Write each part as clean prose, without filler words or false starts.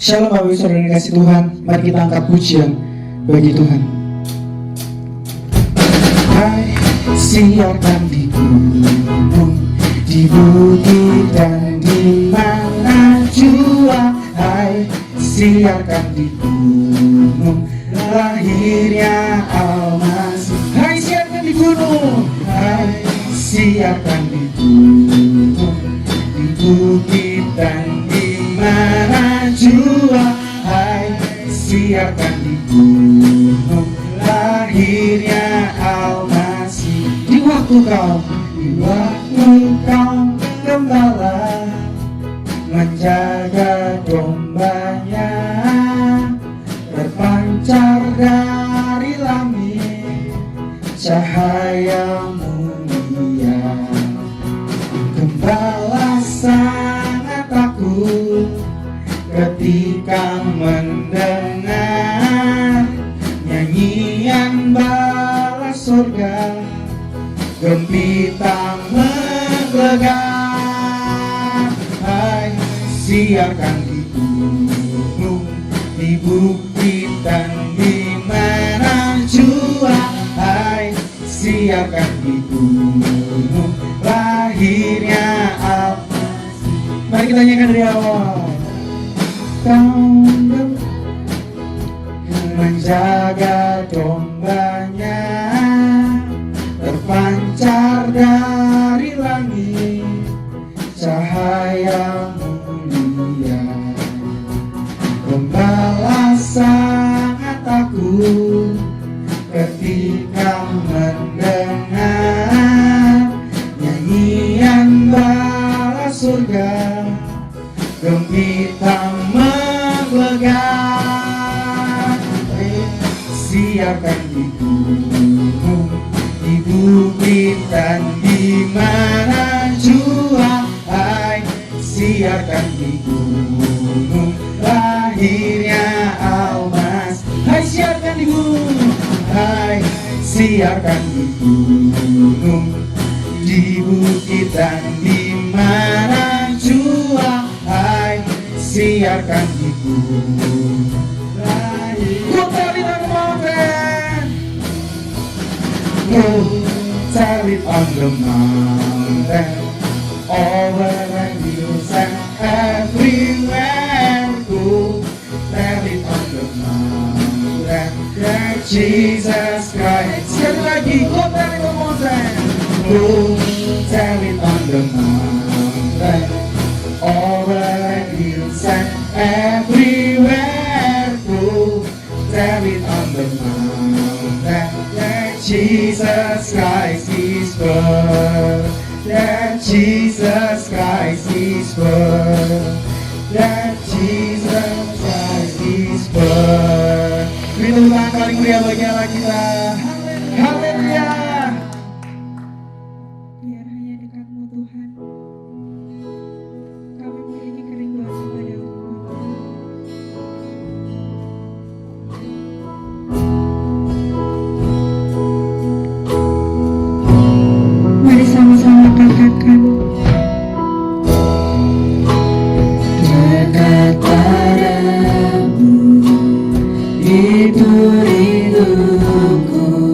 Shalom Bapak Ibu Saudara yang kasih Tuhan. Mari kita angkat pujian bagi Tuhan. Hai, siarkan di gunung, di bukit dan di mana jua. Hai, siarkan di gunung, lahirnya Al-Masih. Hai, siarkan di gunung. Hai, siarkan di gunung, di bukit dan di mana jua. Hai, siarkan di gunung, lahirnya Al-Masih. Di waktu kau gembala menjaga dombanya, terpancar dari langit cahaya mulia. Gembala sangat takut ketika mendengar nyanyian bala surga, gembita menggelegar. Hai, siarkan di gunung, di bukit dan di mana jua. Hai, siarkan di gunung, lahirnya Al-Masih. Mari kita nyanyikan dari awal. Kau menjaga dombanya, terpancar dari langit cahaya mulia. Gembala sangat takut ketika mendengar nyanyian bala surga, gembita menggelegar. Siarkan di gunung, di bukit dan di mana jua. Hai, siarkan di gunung, lahirnya Al-Masih. Hai, siarkan di gunung. Hai, siarkan di gunung, di bukit dan di mana jua. Hai, siarkan di gunung, lahirnya. Go tell it on the mountain, over the hills and everywhere. Go tell it on the mountain that Jesus Christ. Sekali lagi, go tell it on the mountain. Go tell it on the mountain, over the hills and everywhere. Go tell it on the mountain that Jesus Christ is born, that Jesus Christ is born, that Jesus Christ is born. Beri tepuk tangan paling meriah bagi Allah kita. Haleluya. Biar hanya dekat-Mu Tuhan, kami memiliki kerinduan kepada-Mu. Mari sama-sama katakan, Dekat padamu itu rinduku,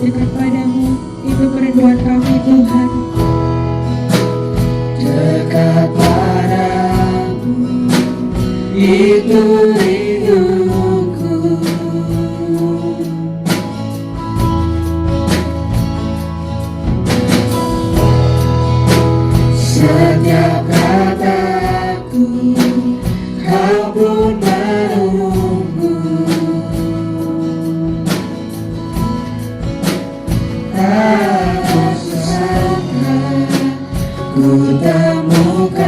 Dekat padamu, itu kerinduan kami Tuhan. Dekat padamu, itu rinduku. Setiap kataku, kau pun menunggu. Aku sangka ku temukan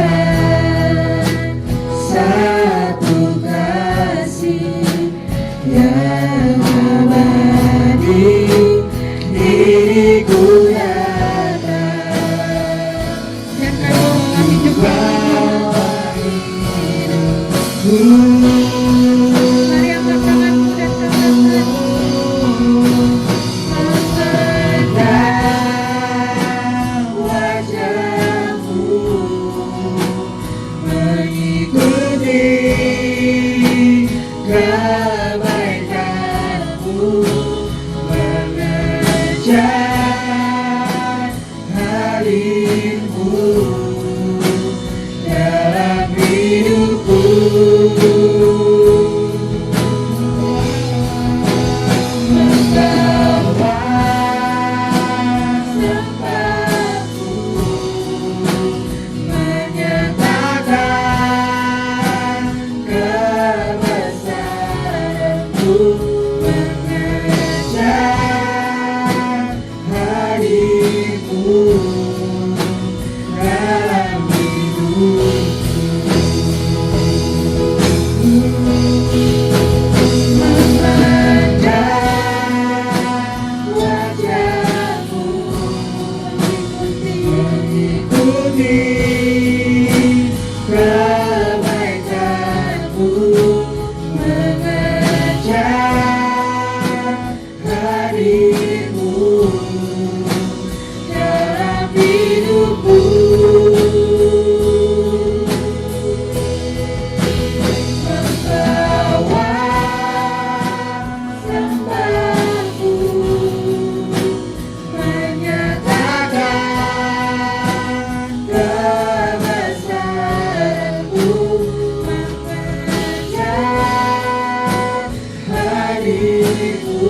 satu kasih yang abadi, diriku Dan kami hidup Mari angkat tanganmu dan katakan, wajahmu mengikuti kebaikanmu, mengejar hadirmu dalam hidupku. Membawa sembahku, menyatakan kebesaranmu, mengejar hadirmu dalam hidupku. Memandang wajahmu, mengikuti kebaikanmu, mengejar hadirmu dalam hidupku. Membawa sembahku, menyatakan kebesaranmu, mengejar hadirmu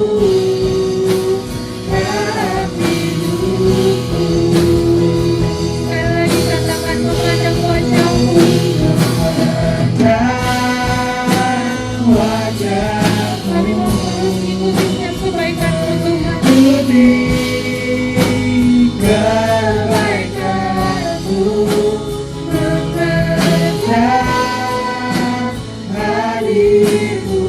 dalam hidupku. sekali lagi katakan, memandang wajahmu, Memandang wajahmu, kami mau mengikuti setiap kebaikan-Mu Tuhan. ikuti kebaikanmu, mengejar hadirmu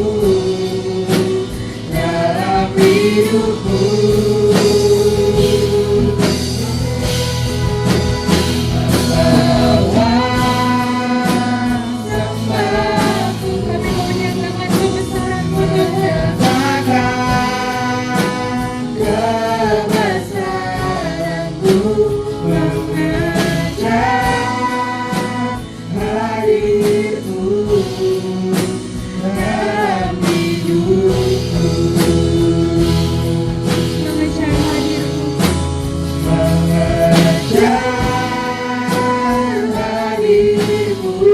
dalam hidupku. Membawa sembahku, Kami mau menyatakan kebesaran-Mu Tuhan. menyatakan kebesaranmu, mengejar hadirmu dalam hidupku. Mengejar hadir-Mu, Mengejar hadirmu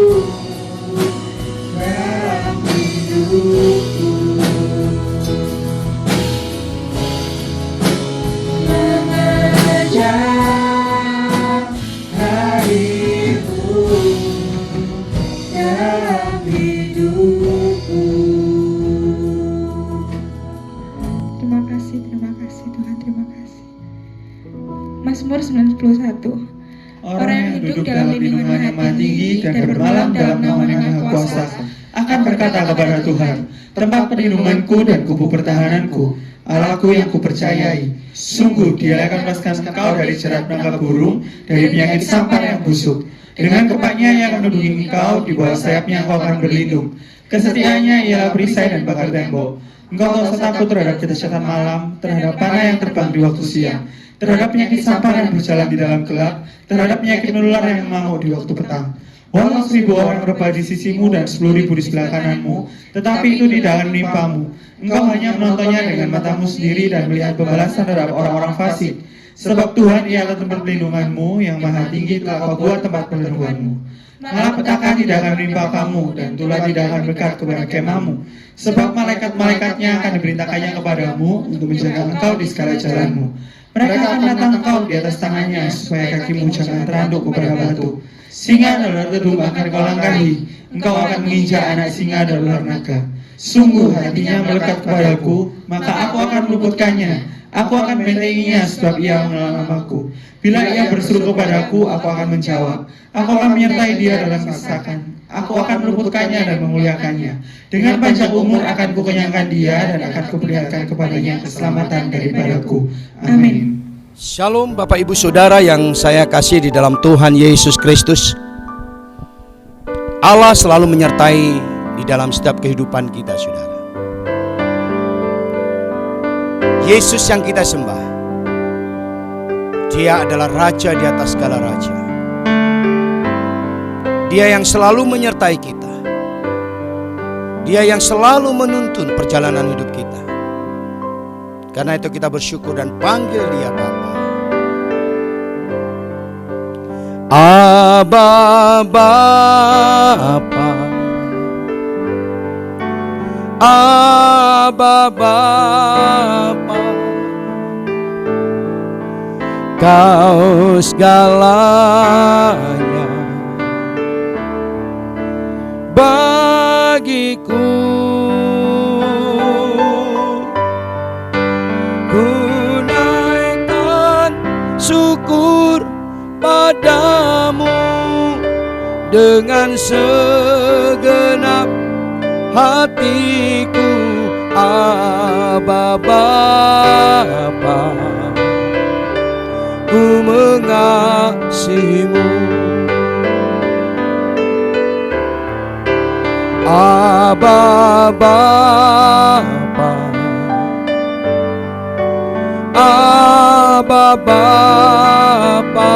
dalam hidupku. Mengejar hadirmu dalam hidupku. Terima kasih Tuhan, terima kasih. Mazmur 91. Orang yang duduk dalam lindungan yang Maha Tinggi dan bermalam dalam naungan yang Maha Kuasa akan berkata kepada Tuhan, tempat perlindunganku dan kubu pertahananku, Allahku yang kupercayai. Sungguh Dia akan melepaskan engkau dari jerat penangkap burung, dari penyakit sampar yang busuk. Dengan kepaknya Ia akan melindungi engkau, di bawah sayapnya engkau akan berlindung. Kesetiaannya ialah perisai dan pagar tembok. Engkau tak usah takut terhadap kedahsyatan malam, terhadap panah yang terbang di waktu siang, terhadap penyakit sampar yang berjalan di dalam gelap, terhadap penyakit menular yang mengamuk di waktu petang. Walau 1000 orang rebah di sisimu dan 10.000 di sebelah kananmu, tetapi itu tidak akan menimpamu. Engkau hanya menontonnya dengan matamu sendiri dan melihat pembalasan terhadap orang-orang fasik. Sebab Tuhan ialah tempat perlindunganmu, yang maha tinggi telah kau buat tempat perlindunganmu. Malapetaka tidak akan menimpa kamu, dan tulah tidak akan dekat kepada kemahmu. Sebab malaikat-malaikatnya akan diperintahkannya kepadamu untuk menjaga engkau di segala jalanmu. Mereka akan menatang engkau di atas tangannya, supaya kakimu jangan teranduk kepada batu. Singa dan ular gedung akan kau langkahi, engkau akan menginjak anak singa dan ular naga. Sungguh hatinya melekat kepadaku, maka aku akan meluputkannya. Aku akan membentenginya sebab ia mengenal namaku. Bila ia berseru kepadaku, aku akan menjawab. Aku akan menyertai dia dalam kesesakan. Aku akan meluputkannya dan memuliakannya. Dengan panjang umur akan kukenyangkan dia, dan akan kuperlihatkan kepadanya keselamatan daripadaku. Amin. Shalom Bapak Ibu Saudara yang saya kasih di dalam Tuhan Yesus Kristus. Allah selalu menyertai di dalam setiap kehidupan kita, saudara. Yesus yang kita sembah, Dia adalah Raja di atas segala raja. Dia yang selalu menyertai kita. Dia yang selalu menuntun perjalanan hidup kita. Karena itu kita bersyukur dan panggil Dia Bapa. Aba Bapa, Aba Bapa, Kau segalanya bagiku. Ku naikkan syukur padamu dengan segenap hatiku. Aba Bapa, ku mengasihimu. Aba Bapa, Aba Bapa,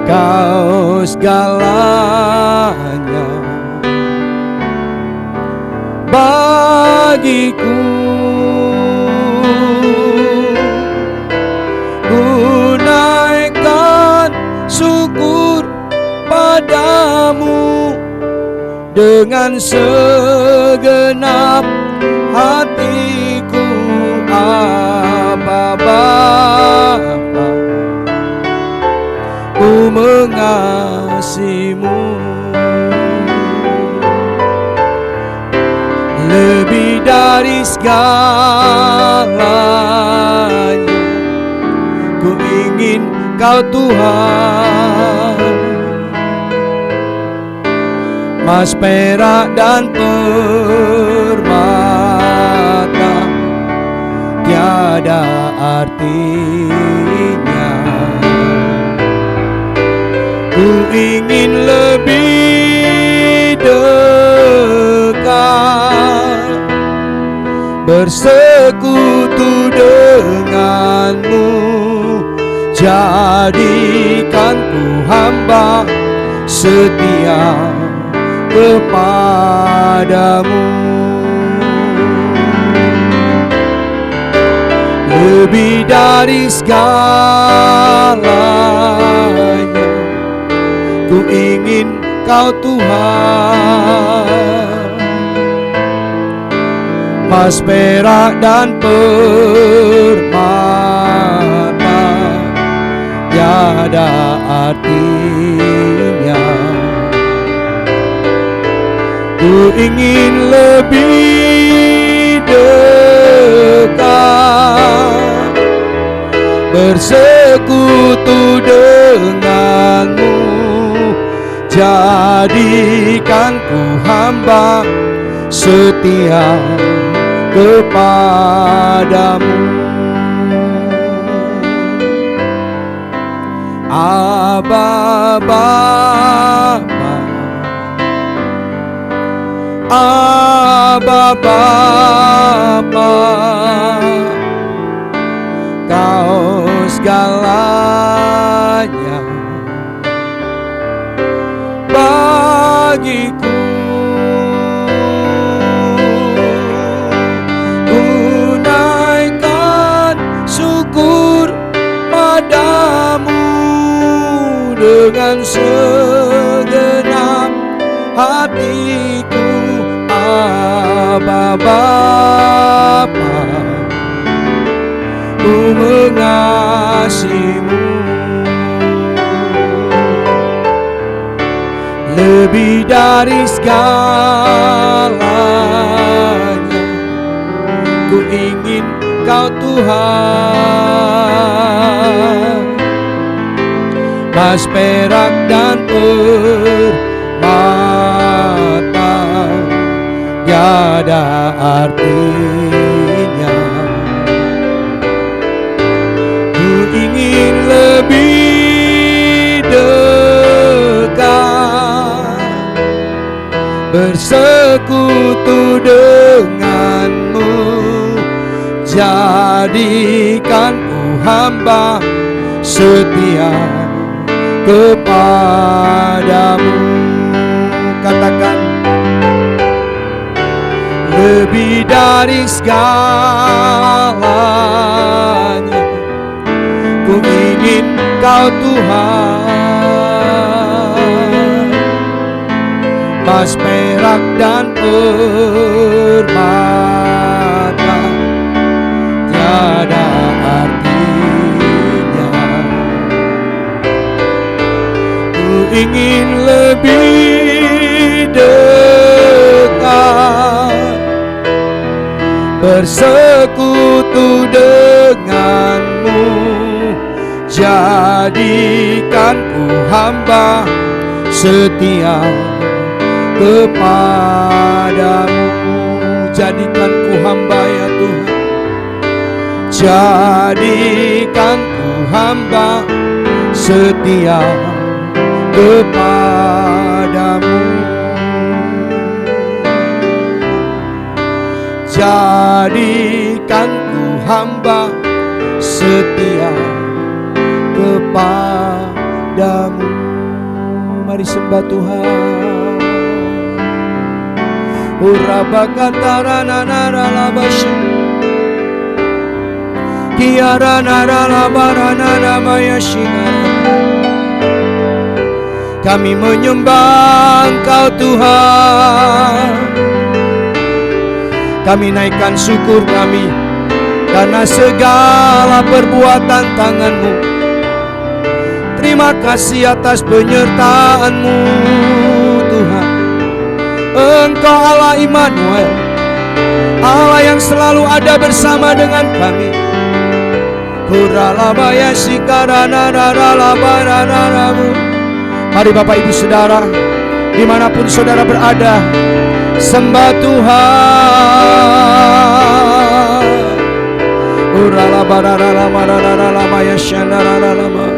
Kau segalanya bagiku. Ku naikkan syukur padamu dengan segenap hatiku. Aba Bapa, ku mengasihimu. Lebih dari segalanya, ku ingin Kau Tuhan. Emas, perak, dan permata tiada artinya. Ku ingin lebih dekat, bersekutu denganmu. Jadikan ku hamba setia kepadamu. Lebih dari segalanya, ku ingin Kau Tuhan. Emas, perak, dan permata tiada artinya. Ku ingin lebih dekat, bersekutu denganmu. Jadikan ku hamba setia kepadamu. Aba Bapa, Aba Bapa, Kau segalanya bagiku. dengan segenap hatiku. Aba Bapa, ku mengasihimu. Lebih dari segalanya, ku ingin Kau Tuhan. Emas, perak, dan permata tiada artinya. Ku ingin lebih dekat, bersekutu denganmu. Jadikan ku hamba setia kepadamu. Katakan, lebih dari segalanya, ku ingin Kau Tuhan. Emas, perak, dan permata tiada artinya. Ku ingin lebih dekat, bersekutu denganmu. Jadikan ku hamba setia kepadamu. Jadikan ku hamba ya Tuhan. Jadikan ku hamba setia kepadamu. Jadikan ku hamba setia kepadamu. Mari sembah Tuhan. Urabakatara nanara labashi, kiara nara labarana namaya shingara. Kami menyembah Engkau Tuhan. Kami naikkan syukur kami karena segala perbuatan tangan-Mu. Terima kasih atas penyertaan-Mu Tuhan. Engkau Allah Immanuel, Allah yang selalu ada bersama dengan kami. Kuralabaya sikarana raralabaranaramu. Mari Bapak Ibu Saudara, dimanapun saudara berada, sembah Tuhan. Uralabararalamararalalamaya syanararalama.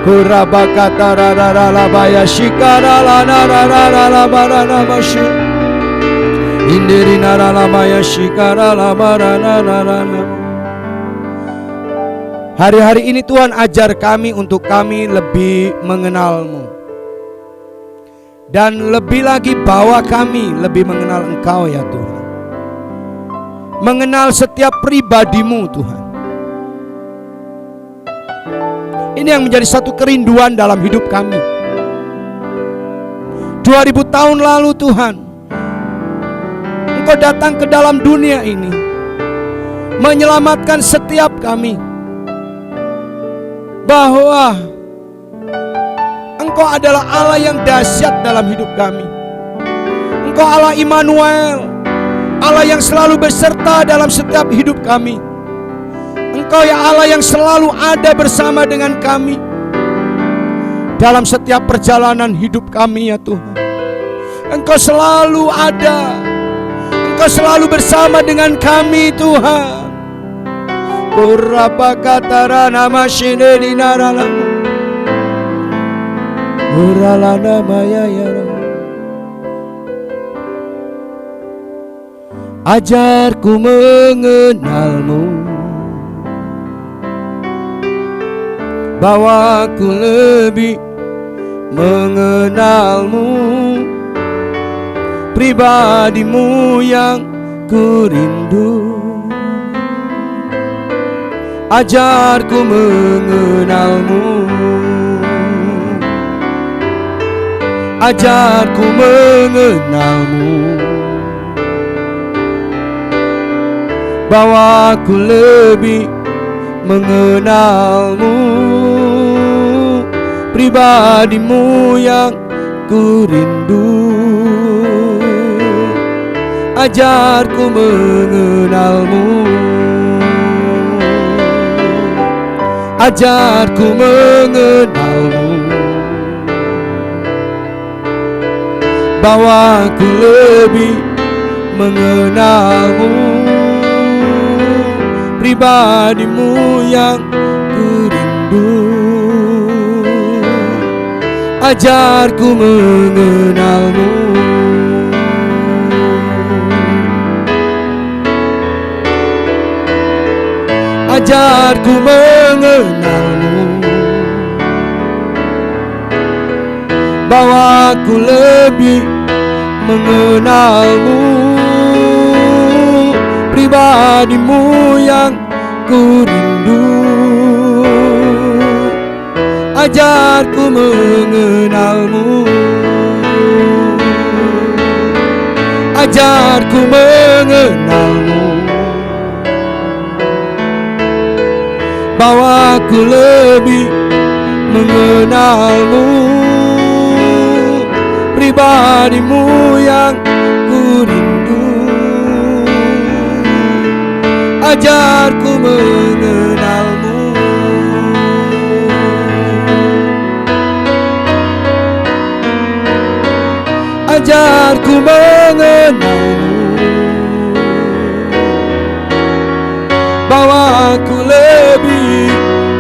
Kurabakatarararalabaya shikaralamararalabaranamashi. Indirinaralamaya shikaralamararalalam. Hari-hari ini Tuhan ajar kami untuk kami lebih mengenal-Mu. Dan lebih lagi bawa kami lebih mengenal Engkau ya Tuhan. Mengenal setiap pribadi-Mu Tuhan. Ini yang menjadi satu kerinduan dalam hidup kami. 2000 tahun lalu Tuhan, Engkau datang ke dalam dunia ini, menyelamatkan setiap kami. Bahwa Engkau adalah Allah yang dahsyat dalam hidup kami. Engkau Allah Immanuel, Allah yang selalu beserta dalam setiap hidup kami. Engkau ya Allah yang selalu ada bersama dengan kami dalam setiap perjalanan hidup kami ya Tuhan. Engkau selalu ada, Engkau selalu bersama dengan kami Tuhan. Kurabakatara nama shineri naralam. Uralana maya yara. Ajarku mengenal-Mu, bawaku lebih mengenal-Mu, pribadi-Mu yang ku rindu. Ajarku mengenal-Mu, ajarku mengenalmu, bahwa aku lebih mengenalmu, pribadimu yang ku rindu. Ajarku mengenalmu, ajarku mengenalmu, bahwa aku lebih mengenalmu, pribadimu yang ku rindu. Ajarku mengenalmu, ajarku mengenalmu, bahwa aku lebih mengenalmu, pribadimu yang ku rindu. Ajarku mengenalmu, ajarku mengenalmu, bahwa aku lebih mengenalmu, pribadimu yang ku rindu. Ajarku mengenalmu, ajarku mengenalmu, bahwa aku lebih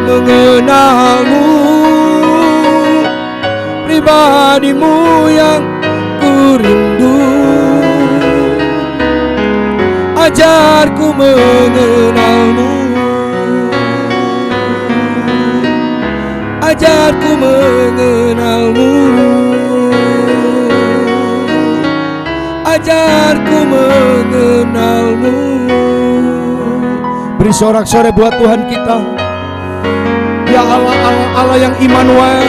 mengenalmu, pribadimu yang ku rindu. Ajarku mengenalmu, ajarku mengenalmu, ajarku mengenalmu. Beri sorak-sorai buat Tuhan kita. Ya Allah, Allah, Allah yang Immanuel,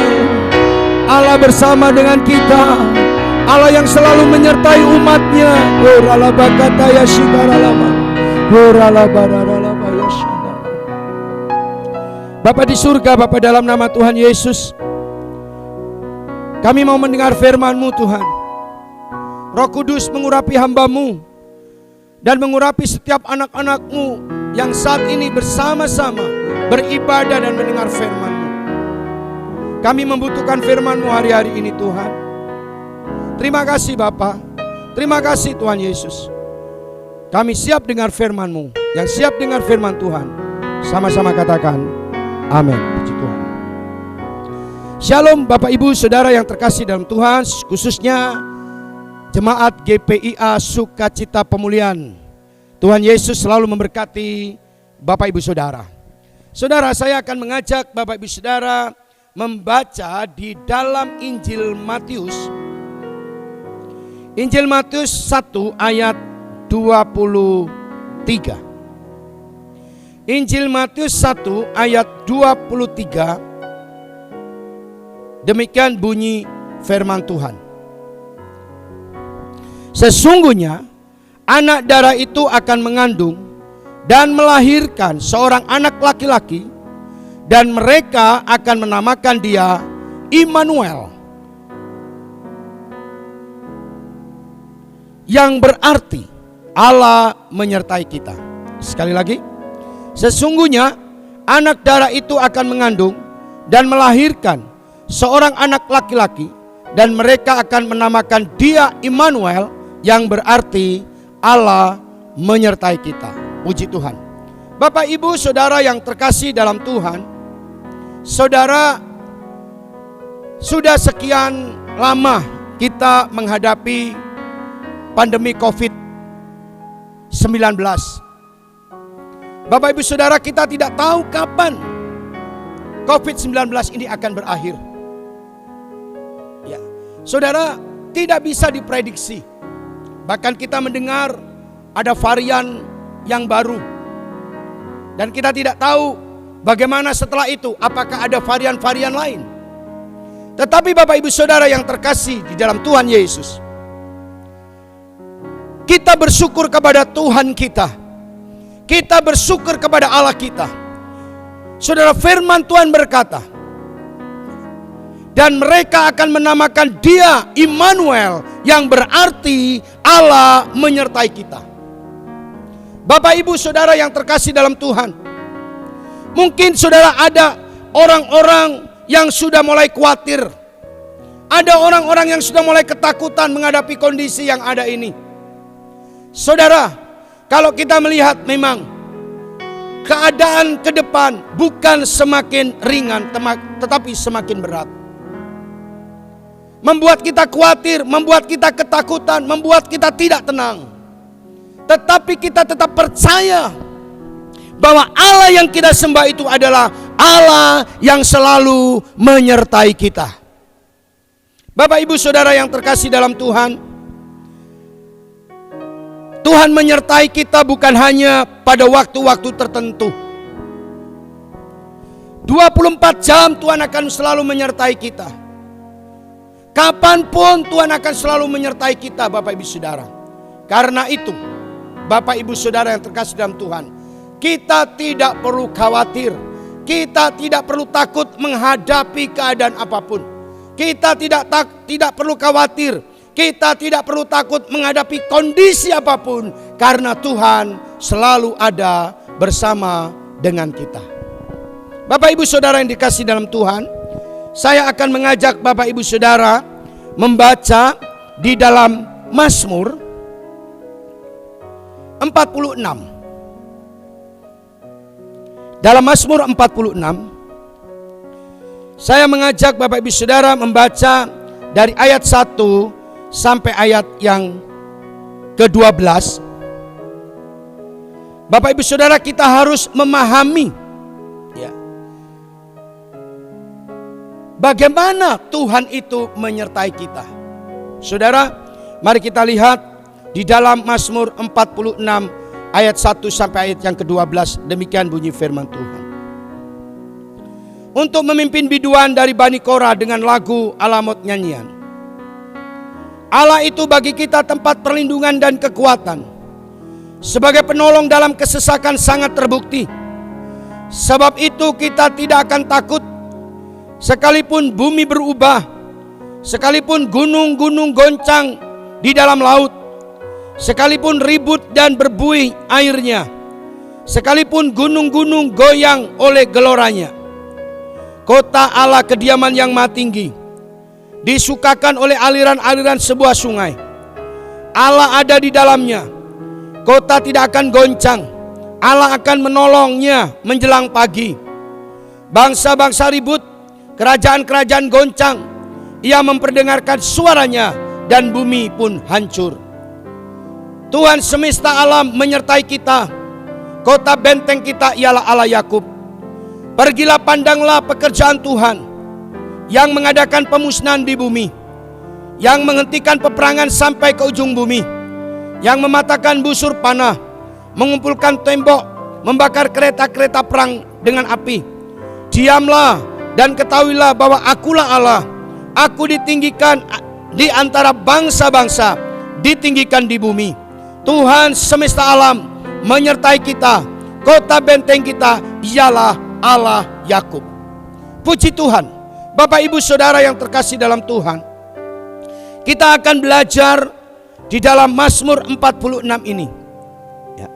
Allah bersama dengan kita, Allah yang selalu menyertai umatnya. Bapa di surga, Bapa dalam nama Tuhan Yesus, kami mau mendengar firman-Mu Tuhan. Roh Kudus mengurapi hamba-Mu dan mengurapi setiap anak-anak-Mu yang saat ini bersama-sama beribadah dan mendengar firman-Mu. Kami membutuhkan firman-Mu hari-hari ini Tuhan. Terima kasih Bapa, terima kasih Tuhan Yesus. Kami siap dengar firman-Mu. Yang siap dengar firman Tuhan, sama-sama katakan amin. Puji Tuhan. Shalom Bapak Ibu Saudara yang terkasih dalam Tuhan, khususnya Jemaat GPIA Sukacita Pemulihan. Tuhan Yesus selalu memberkati Bapak Ibu Saudara. Saudara, saya akan mengajak Bapak Ibu Saudara membaca di dalam Injil Matius. Injil Matius 1 ayat 23. Injil Matius 1 ayat 23. Demikian bunyi firman Tuhan. Sesungguhnya anak darah itu akan mengandung dan melahirkan seorang anak laki-laki, dan mereka akan menamakan dia Immanuel, yang berarti Allah menyertai kita. Sekali lagi, sesungguhnya anak darah itu akan mengandung dan melahirkan seorang anak laki-laki, dan mereka akan menamakan dia Immanuel, yang berarti Allah menyertai kita. Puji Tuhan. Bapak Ibu Saudara yang terkasih dalam Tuhan, saudara, sudah sekian lama kita menghadapi pandemi COVID-19. Bapak Ibu Saudara, kita tidak tahu kapan COVID-19 ini akan berakhir. Ya, saudara, tidak bisa diprediksi. Bahkan kita mendengar ada varian yang baru, dan kita tidak tahu bagaimana setelah itu, apakah ada varian-varian lain. Tetapi Bapak Ibu Saudara yang terkasih di dalam Tuhan Yesus, kita bersyukur kepada Tuhan kita. Kita bersyukur kepada Allah kita. Saudara, firman Tuhan berkata, dan mereka akan menamakan Dia Immanuel, yang berarti Allah menyertai kita. Bapak Ibu Saudara yang terkasih dalam Tuhan, mungkin saudara ada orang-orang yang sudah mulai khawatir. Ada orang-orang yang sudah mulai ketakutan menghadapi kondisi yang ada ini. Saudara, kalau kita melihat memang keadaan ke depan bukan semakin ringan, tetapi semakin berat. Membuat kita khawatir, membuat kita ketakutan, membuat kita tidak tenang. Tetapi kita tetap percaya bahwa Allah yang kita sembah itu adalah Allah yang selalu menyertai kita. Bapak Ibu Saudara yang terkasih dalam Tuhan, Tuhan menyertai kita bukan hanya pada waktu-waktu tertentu. 24 jam Tuhan akan selalu menyertai kita. Kapanpun Tuhan akan selalu menyertai kita, Bapak Ibu Saudara. Karena itu, Bapak Ibu Saudara yang terkasih dalam Tuhan, kita tidak perlu khawatir. Kita tidak perlu takut menghadapi keadaan apapun. Kita tidak perlu khawatir. Kita tidak perlu takut menghadapi kondisi apapun. Karena Tuhan selalu ada bersama dengan kita. Bapak Ibu Saudara yang dikasih dalam Tuhan, saya akan mengajak Bapak Ibu Saudara membaca di dalam Mazmur 46. Dalam Mazmur 46, saya mengajak Bapak Ibu Saudara membaca dari ayat 1 sampai ayat yang ke-12. Bapak Ibu Saudara, kita harus memahami ya, bagaimana Tuhan itu menyertai kita. Saudara, mari kita lihat di dalam Mazmur 46 ayat 1 sampai ayat yang ke-12. Demikian bunyi firman Tuhan. Untuk memimpin biduan dari Bani Korah dengan lagu alamot nyanyian. Allah itu bagi kita tempat perlindungan dan kekuatan. Sebagai penolong dalam kesesakan sangat terbukti. Sebab itu kita tidak akan takut. Sekalipun bumi berubah, sekalipun gunung-gunung goncang di dalam laut, sekalipun ribut dan berbuih airnya, sekalipun gunung-gunung goyang oleh geloranya. Kota Allah kediaman yang maha tinggi, disukakan oleh aliran-aliran sebuah sungai. Allah ada di dalamnya. Kota tidak akan goncang. Allah akan menolongnya menjelang pagi. Bangsa-bangsa ribut, kerajaan-kerajaan goncang. Ia memperdengarkan suaranya dan bumi pun hancur. Tuhan semesta alam menyertai kita. Kota benteng kita ialah Allah Yakub. Pergilah, pandanglah pekerjaan Tuhan yang mengadakan pemusnahan di bumi, yang menghentikan peperangan sampai ke ujung bumi, yang mematahkan busur panah, mengumpulkan tembok, membakar kereta-kereta perang dengan api. Diamlah dan ketahuilah bahwa akulah Allah. Aku ditinggikan di antara bangsa-bangsa, ditinggikan di bumi. Tuhan semesta alam menyertai kita. Kota benteng kita ialah Allah Yakub. Puji Tuhan. Bapak Ibu Saudara yang terkasih dalam Tuhan, kita akan belajar di dalam Mazmur 46 ini ya,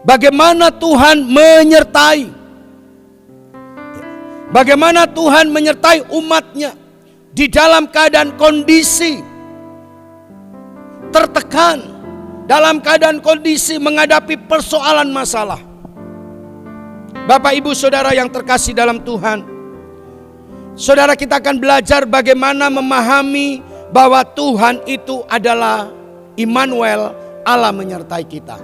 bagaimana Tuhan menyertai, bagaimana Tuhan menyertai umatnya di dalam keadaan kondisi tertekan, dalam keadaan kondisi menghadapi persoalan masalah. Bapak Ibu Saudara yang terkasih dalam Tuhan, saudara, kita akan belajar bagaimana memahami bahwa Tuhan itu adalah Immanuel, Allah menyertai kita.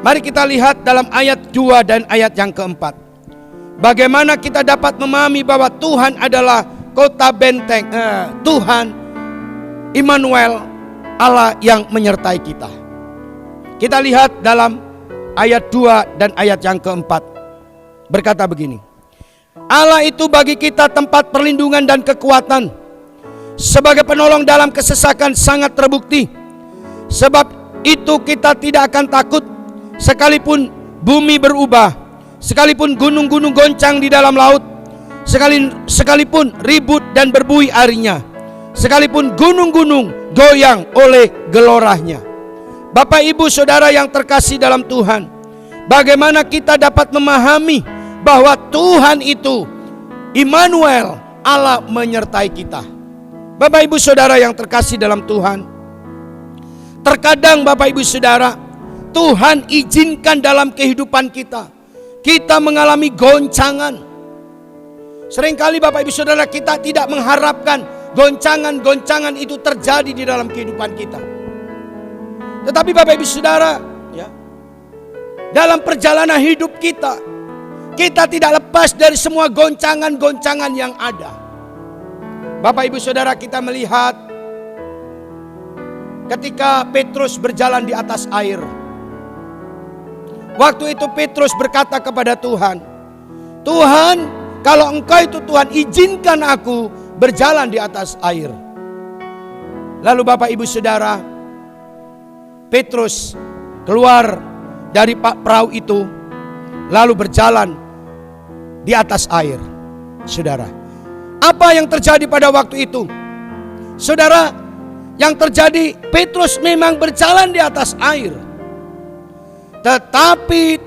Mari kita lihat dalam ayat 2 dan ayat yang keempat. Bagaimana kita dapat memahami bahwa Tuhan adalah kota benteng, Tuhan Immanuel, Allah yang menyertai kita. Kita lihat dalam ayat 2 dan ayat yang keempat. Berkata begini. Allah itu bagi kita tempat perlindungan dan kekuatan. Sebagai penolong dalam kesesakan sangat terbukti. Sebab itu kita tidak akan takut sekalipun bumi berubah, sekalipun gunung-gunung goncang di dalam laut, sekalipun ribut dan berbuih airnya, sekalipun gunung-gunung goyang oleh gelorahnya. Bapak Ibu Saudara yang terkasih dalam Tuhan, bagaimana kita dapat memahami bahwa Tuhan itu Immanuel, Allah menyertai kita. Bapak Ibu Saudara yang terkasih dalam Tuhan, terkadang Bapak Ibu Saudara, Tuhan izinkan dalam kehidupan kita mengalami goncangan. Seringkali Bapak Ibu Saudara, kita tidak mengharapkan goncangan-goncangan itu terjadi di dalam kehidupan kita. Tetapi Bapak Ibu Saudara, ya, dalam perjalanan hidup kita tidak lepas dari semua goncangan-goncangan yang ada. Bapak Ibu Saudara, kita melihat ketika Petrus berjalan di atas air. Waktu itu Petrus berkata kepada Tuhan, "Tuhan, kalau Engkau itu Tuhan, izinkan aku berjalan di atas air." Lalu Bapak Ibu Saudara, Petrus keluar dari perahu itu, lalu berjalan di atas air. Saudara, apa yang terjadi pada waktu itu? Saudara, yang terjadi, Petrus memang berjalan di atas air. Tetapi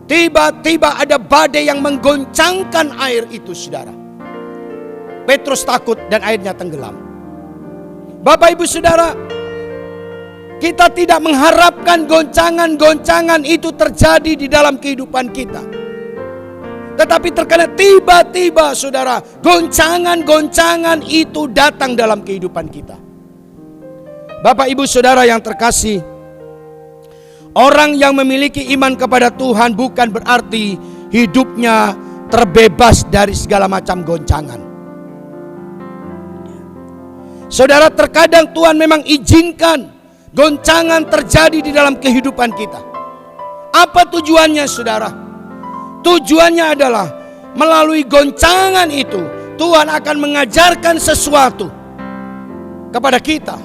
tiba-tiba ada badai yang menggoncangkan air itu, saudara. Petrus takut dan airnya tenggelam. Bapak Ibu Saudara, kita tidak mengharapkan goncangan-goncangan itu terjadi di dalam kehidupan kita. Tetapi terkadang tiba-tiba saudara, goncangan-goncangan itu datang dalam kehidupan kita. Bapak Ibu Saudara yang terkasih, orang yang memiliki iman kepada Tuhan bukan berarti hidupnya terbebas dari segala macam goncangan. Saudara, terkadang Tuhan memang izinkan goncangan terjadi di dalam kehidupan kita. Apa tujuannya, saudara? Tujuannya adalah melalui goncangan itu Tuhan akan mengajarkan sesuatu kepada kita.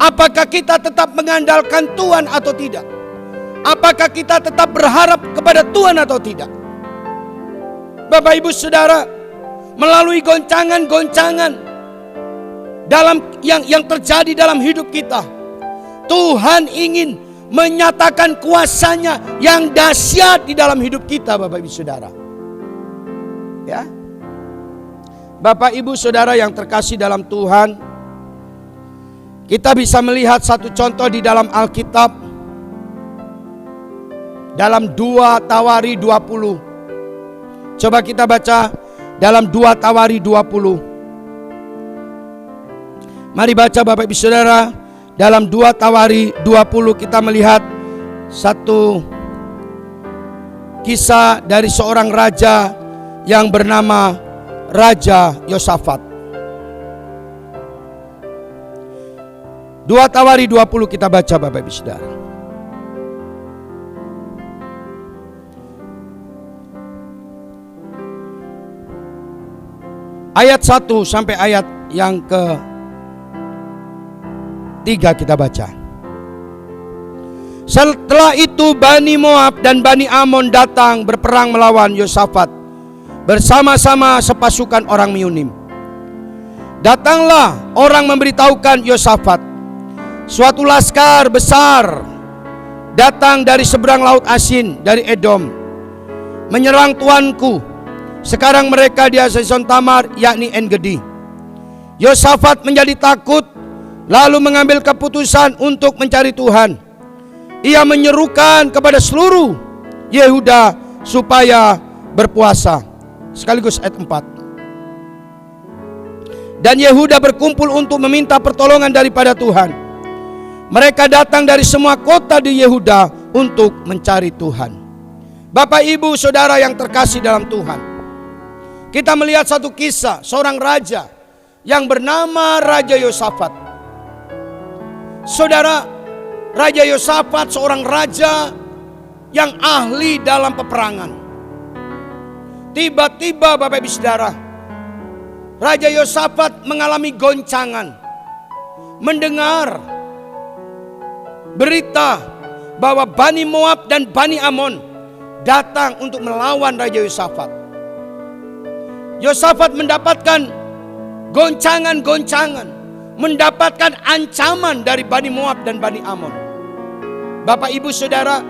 Apakah kita tetap mengandalkan Tuhan atau tidak? Apakah kita tetap berharap kepada Tuhan atau tidak? Bapak Ibu Saudara, melalui goncangan-goncangan yang terjadi dalam hidup kita, Tuhan ingin menyatakan kuasanya yang dahsyat di dalam hidup kita, Bapak Ibu Saudara. Ya. Bapak Ibu Saudara yang terkasih dalam Tuhan, kita bisa melihat satu contoh di dalam Alkitab, dalam 2 Tawari 20. Coba kita baca dalam 2 Tawari 20. Mari baca Bapak Ibu Saudara. Dalam 2 Tawari 20 kita melihat satu kisah dari seorang raja yang bernama Raja Yosafat. 2 Tawari 20 kita baca Bapak Ibu Saudara. Ayat 1 sampai ayat yang ke-3 kita baca. Setelah itu Bani Moab dan Bani Amon datang berperang melawan Yosafat bersama-sama sepasukan orang Meuniim. Datanglah orang memberitahukan Yosafat, suatu laskar besar datang dari seberang laut Asin, dari Edom, menyerang tuanku. Sekarang mereka di Hazeson Tamar, yakni En-Gedi. Yosafat menjadi takut, lalu mengambil keputusan untuk mencari Tuhan. Ia menyerukan kepada seluruh Yehuda supaya berpuasa. Sekaligus ayat 4. Dan Yehuda berkumpul untuk meminta pertolongan daripada Tuhan. Mereka datang dari semua kota di Yehuda untuk mencari Tuhan. Bapak Ibu Saudara yang terkasih dalam Tuhan, kita melihat satu kisah seorang raja yang bernama Raja Yosafat. Saudara, Raja Yosafat seorang raja yang ahli dalam peperangan. Tiba-tiba Bapak Ibu Saudara, Raja Yosafat mengalami goncangan mendengar berita bahwa Bani Moab dan Bani Amon datang untuk melawan Raja Yosafat. Yosafat mendapatkan goncangan-goncangan, mendapatkan ancaman dari Bani Moab dan Bani Amon. Bapak Ibu Saudara,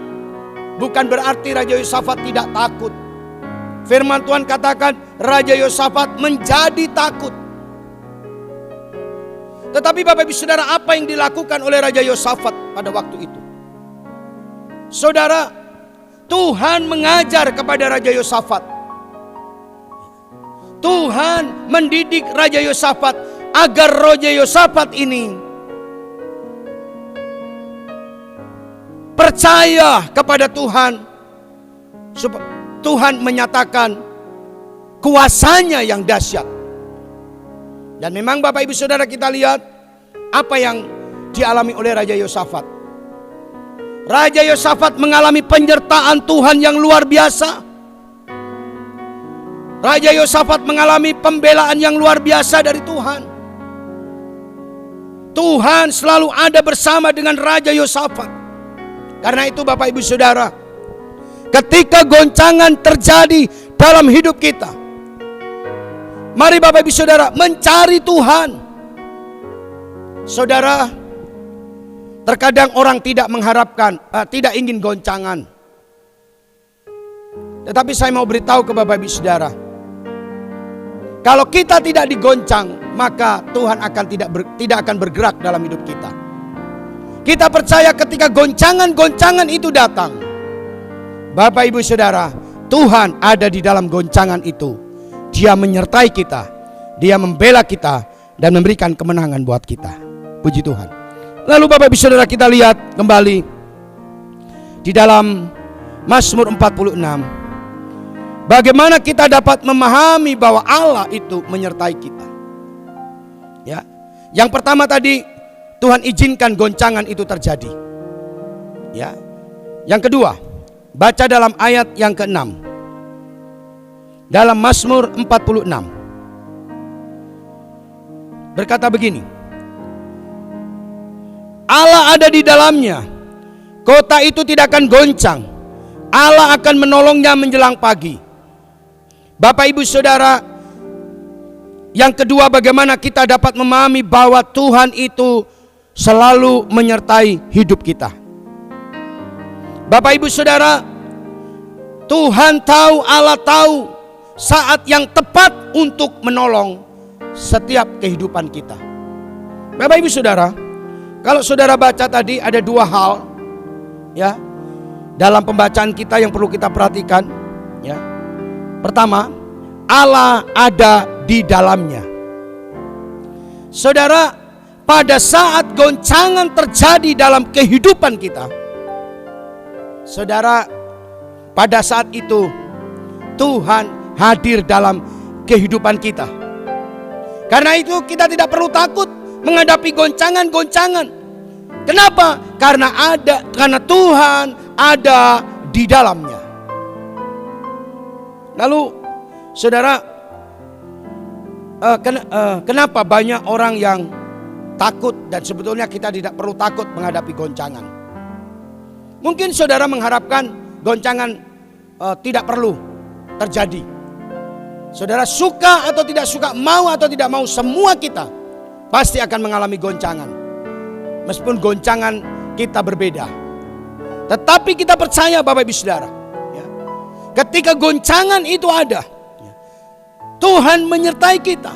bukan berarti Raja Yosafat tidak takut. Firman Tuhan katakan Raja Yosafat menjadi takut. Tetapi Bapak Ibu Saudara, apa yang dilakukan oleh Raja Yosafat pada waktu itu? Saudara, Tuhan mengajar kepada Raja Yosafat. Tuhan mendidik Raja Yosafat agar Raja Yosafat ini percaya kepada Tuhan. Tuhan menyatakan kuasanya yang dahsyat. Dan memang Bapak Ibu Saudara, kita lihat apa yang dialami oleh Raja Yosafat. Raja Yosafat mengalami penyertaan Tuhan yang luar biasa. Raja Yosafat mengalami pembelaan yang luar biasa dari Tuhan. Tuhan selalu ada bersama dengan Raja Yosafat. Karena itu Bapak Ibu Saudara, ketika goncangan terjadi dalam hidup kita, mari Bapak Ibu Saudara mencari Tuhan. Saudara, terkadang orang tidak mengharapkan, tidak ingin goncangan. Tetapi saya mau beritahu ke Bapak Ibu Saudara, kalau kita tidak digoncang, maka Tuhan tidak akan bergerak dalam hidup kita. Kita percaya ketika goncangan-goncangan itu datang, Bapak Ibu Saudara, Tuhan ada di dalam goncangan itu. Dia menyertai kita, Dia membela kita dan memberikan kemenangan buat kita. Puji Tuhan. Lalu Bapak Ibu Saudara, kita lihat kembali di dalam Mazmur 46. Bagaimana kita dapat memahami bahwa Allah itu menyertai kita. Ya. Yang pertama tadi, Tuhan izinkan goncangan itu terjadi. Ya. Yang kedua, baca dalam ayat yang ke-6. Dalam Mazmur 46. Berkata begini. Allah ada di dalamnya. Kota itu tidak akan goncang. Allah akan menolongnya menjelang pagi. Bapak Ibu Saudara, yang kedua, bagaimana kita dapat memahami bahwa Tuhan itu selalu menyertai hidup kita. Bapak Ibu Saudara, Tuhan tahu, Allah tahu saat yang tepat untuk menolong setiap kehidupan kita. Bapak Ibu Saudara, kalau saudara baca tadi ada dua hal ya dalam pembacaan kita yang perlu kita perhatikan ya. Pertama, Allah ada di dalamnya. Saudara, pada saat goncangan terjadi dalam kehidupan kita, saudara, pada saat itu Tuhan hadir dalam kehidupan kita. Karena itu kita tidak perlu takut menghadapi goncangan-goncangan. Kenapa? Karena Tuhan ada di dalamnya. Lalu saudara, kenapa banyak orang yang takut dan sebetulnya kita tidak perlu takut menghadapi goncangan? Mungkin saudara mengharapkan goncangan tidak perlu terjadi. Saudara suka atau tidak suka, mau atau tidak mau, semua kita pasti akan mengalami goncangan. Meskipun goncangan kita berbeda. Tetapi kita percaya Bapak Ibu Saudara, ya, ketika goncangan itu ada, ya, Tuhan menyertai kita.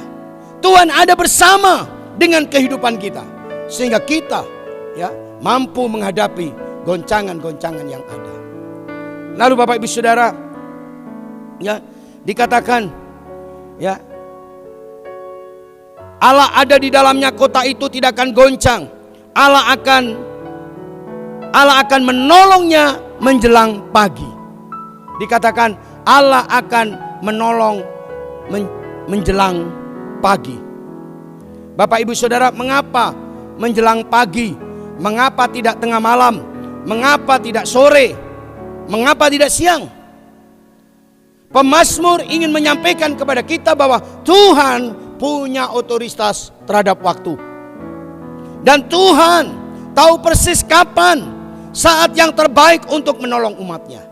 Tuhan ada bersama dengan kehidupan kita. Sehingga kita ya mampu menghadapi goncangan-goncangan yang ada. Lalu Bapak Ibu Saudara, ya, dikatakan ya, Allah ada di dalamnya, kota itu tidak akan goncang. Allah akan menolongnya menjelang pagi. Dikatakan Allah akan menolong menjelang pagi. Bapak Ibu Saudara, mengapa menjelang pagi? Mengapa tidak tengah malam? Mengapa tidak sore? Mengapa tidak siang? Pemazmur ingin menyampaikan kepada kita bahwa Tuhan punya otoritas terhadap waktu. Dan Tuhan tahu persis kapan saat yang terbaik untuk menolong umatnya.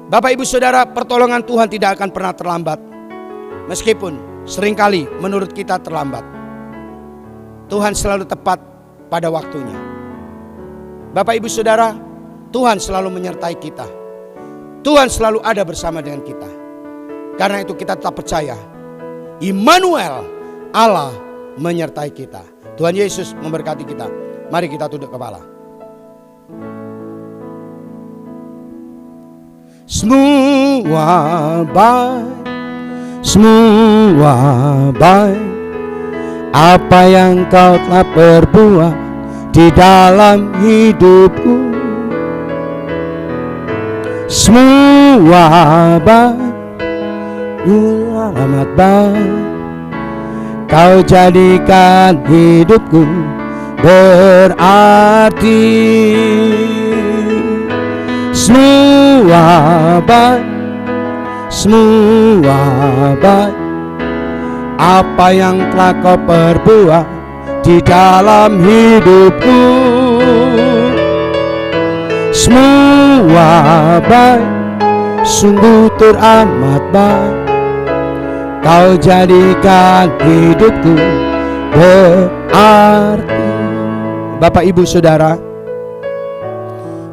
Bapak ibu saudara, pertolongan Tuhan tidak akan pernah terlambat. Meskipun seringkali menurut kita terlambat, Tuhan selalu tepat pada waktunya. Bapak ibu saudara, Tuhan selalu menyertai kita. Tuhan selalu ada bersama dengan kita. Karena itu kita tetap percaya, Immanuel, Allah menyertai kita. Tuhan Yesus memberkati kita. Mari kita tunduk kepala. Semua baik, semua baik. Apa yang kau telah perbuat di dalam hidupku, semua baik, amat baik. Kau jadikan hidupku berarti. Semua baik, semua baik. Apa yang telah kau perbuat di dalam hidupku, semua baik, sungguh teramat baik. Kau jadikan hidupku berarti. Bapak ibu saudara,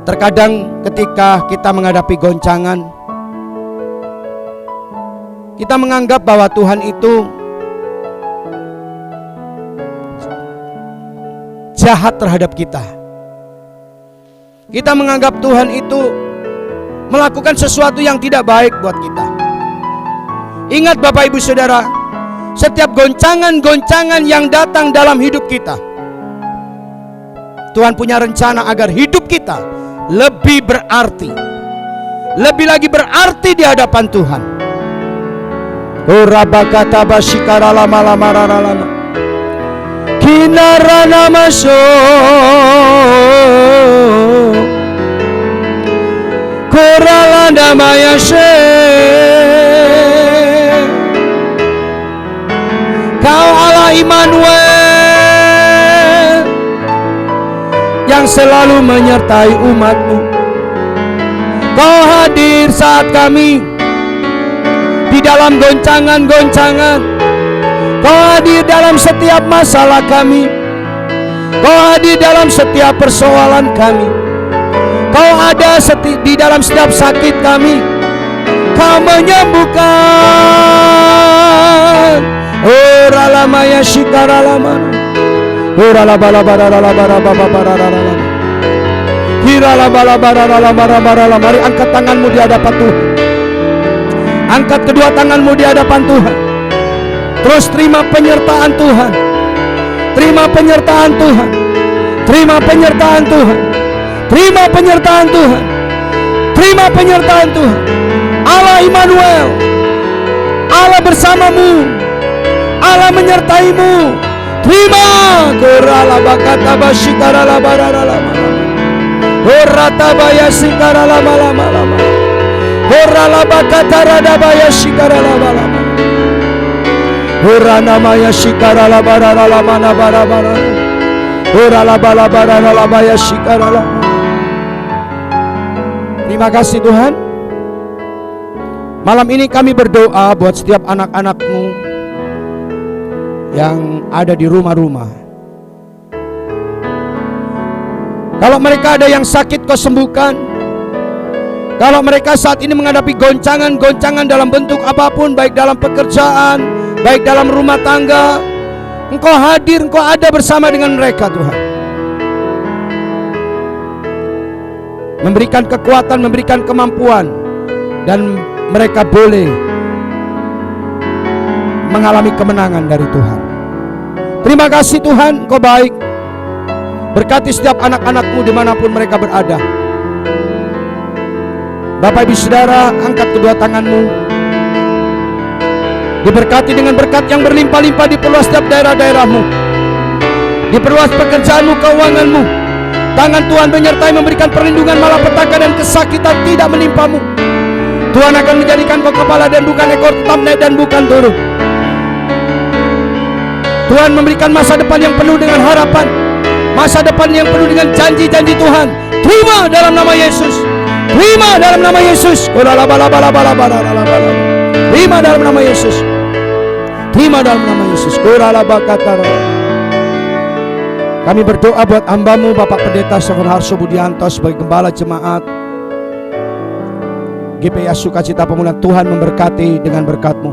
terkadang ketika kita menghadapi goncangan, kita menganggap bahwa Tuhan itu jahat terhadap kita. Kita menganggap Tuhan itu melakukan sesuatu yang tidak baik buat kita. Ingat Bapak Ibu Saudara, setiap goncangan-goncangan yang datang dalam hidup kita, Tuhan punya rencana agar hidup kita lebih berarti, lebih lagi berarti di hadapan Tuhan. Urabakata basikara lama lama rara lama kinarana masuk koralanda mayashe. Kau Allah Immanuel yang selalu menyertai umatmu. Kau hadir saat kami di dalam goncangan-goncangan. Kau hadir dalam setiap masalah kami. Kau hadir dalam setiap persoalan kami. Kau ada di dalam setiap sakit kami. Kau menyembuhkan. Ora lama ya shikara lama. Ora la bala bara la bara baba bara la. Hira la bala bara la bara bara la. Mari angkat tanganmu di hadapan Tuhan. Angkat kedua tanganmu di hadapan Tuhan. Terus terima penyertaan Tuhan. Terima penyertaan Tuhan. Terima penyertaan Tuhan. Terima penyertaan Tuhan. Terima penyertaan Tuhan. Allah Immanuel, Allah bersamamu, Allah menyertaimu. Terima. Korala bakata basikara la barara lama. Orata baya sikara lama lama lama. Orala bakata rada baya sikara lama lama. Orana maya sikara la barara lama na bara bara. Orala bala barara la baya sikara lama. Terima kasih Tuhan. Malam ini kami berdoa buat setiap anak-anak-Mu yang ada di rumah-rumah. Kalau mereka ada yang sakit, Kau sembuhkan. Kalau mereka saat ini menghadapi goncangan-goncangan dalam bentuk apapun, baik dalam pekerjaan, baik dalam rumah tangga, Engkau hadir, Engkau ada bersama dengan mereka Tuhan. Memberikan kekuatan, memberikan kemampuan, dan mereka boleh mengalami kemenangan dari Tuhan. Terima kasih Tuhan, Engkau baik. Berkati setiap anak-anak-Mu dimanapun mereka berada. Bapak ibu saudara, angkat kedua tanganmu. Diberkati dengan berkat yang berlimpah-limpah, diperluas setiap daerah-daerahmu, diperluas pekerjaanmu, keuanganmu, Tangan Tuhan menyertai, memberikan perlindungan, malapetaka dan kesakitan tidak menimpamu. Tuhan akan menjadikan kau kepala dan bukan ekor, tetap naik dan bukan turun. Tuhan memberikan masa depan yang penuh dengan harapan, masa depan yang penuh dengan janji-janji Tuhan. Terima dalam nama Yesus. Terima dalam nama Yesus. Terima dalam nama Yesus. Terima dalam nama Yesus. Kami berdoa buat hamba-Mu Bapak Pendeta Stephen Harso Budianto sebagai gembala jemaat GPIA Sukacita Pemulihan. Tuhan memberkati dengan berkat-Mu.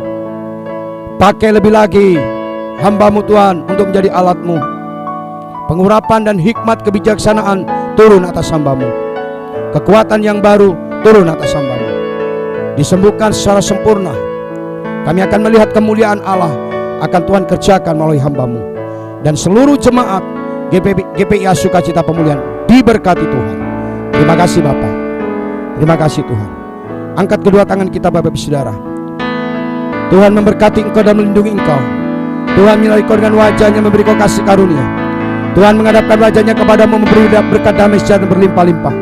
Pakai lebih lagi hamba-Mu Tuhan untuk menjadi alat-Mu. Pengurapan dan hikmat kebijaksanaan turun atas hamba-Mu. Kekuatan yang baru turun atas hamba-Mu. Disembuhkan secara sempurna. Kami akan melihat kemuliaan Allah akan Tuhan kerjakan melalui hamba-Mu. Dan seluruh jemaat GPIA Sukacita Pemulihan diberkati Tuhan. Terima kasih Bapak. Terima kasih Tuhan. Angkat kedua tangan kita Bapak Ibu Saudara. Tuhan memberkati engkau dan melindungi engkau. Tuhan menyertai kau dengan wajahnya, memberi kau kasih karunia. Tuhan menghadapkan wajahnya kepadamu, memberi berkat damai sejahtera berlimpah-limpah.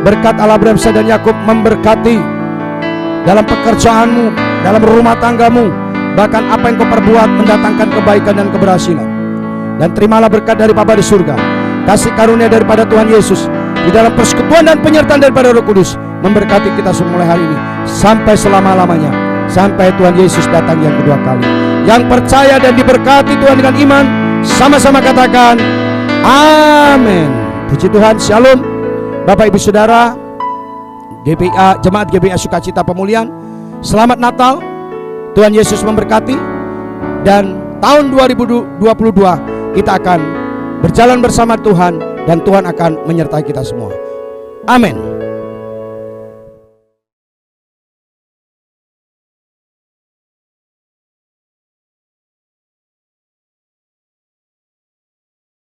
Berkat Allah Abraham, Ishak dan Yakub memberkati dalam pekerjaanmu, dalam rumah tanggamu, bahkan apa yang kau perbuat mendatangkan kebaikan dan keberhasilan. Dan terimalah berkat dari Bapa di surga, kasih karunia daripada Tuhan Yesus di dalam persekutuan dan penyertaan daripada Roh Kudus memberkati kita semua mulai hari ini sampai selama-lamanya, sampai Tuhan Yesus datang yang kedua kali. Yang percaya dan diberkati Tuhan dengan iman, sama-sama katakan amin. Puji Tuhan. Shalom Bapak Ibu Saudara GPIA, Jemaat GPIA Sukacita Pemulihan. Selamat Natal. Tuhan Yesus memberkati. Dan tahun 2022 kita akan berjalan bersama Tuhan, dan Tuhan akan menyertai kita semua. Amin.